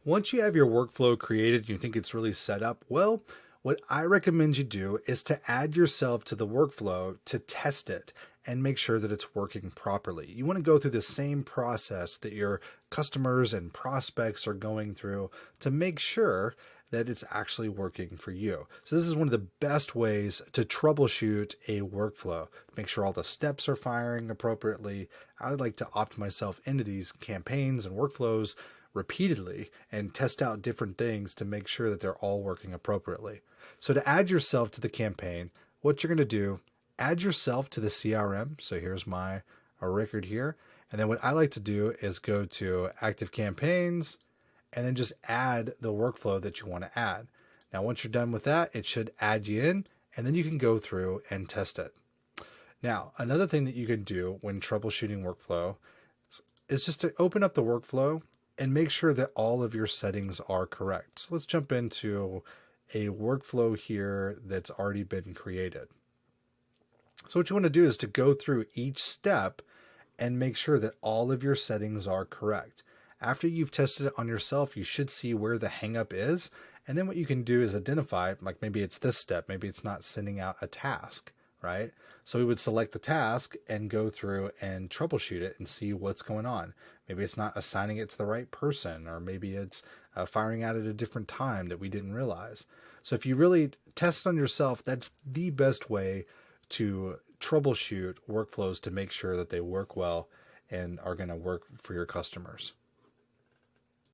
Once you have your workflow created and you think it's really set up, well, what I recommend you do is to add yourself to the workflow to test it and make sure that it's working properly. You want to go through the same process that your customers and prospects are going through to make sure that it's actually working for you. So this is one of the best ways to troubleshoot a workflow. Make sure all the steps are firing appropriately. I would like to opt myself into these campaigns and workflows repeatedly and test out different things to make sure that they're all working appropriately. So to add yourself to the campaign, what you're going to do, add yourself to the CRM. So here's my record here. And then what I like to do is go to active campaigns and then just add the workflow that you want to add. Now, once you're done with that, it should add you in, and then you can go through and test it. Now, another thing that you can do when troubleshooting workflow is just to open up the workflow and make sure that all of your settings are correct. So let's jump into a workflow here that's already been created. So what you want to do is to go through each step and make sure that all of your settings are correct. After you've tested it on yourself, you should see where the hangup is. And then what you can do is identify, like maybe it's this step, maybe it's not sending out a task, right? So we would select the task and go through and troubleshoot it and see what's going on. Maybe it's not assigning it to the right person, or maybe it's firing out at a different time that we didn't realize. So if you really test on yourself, that's the best way to troubleshoot workflows to make sure that they work well and are going to work for your customers.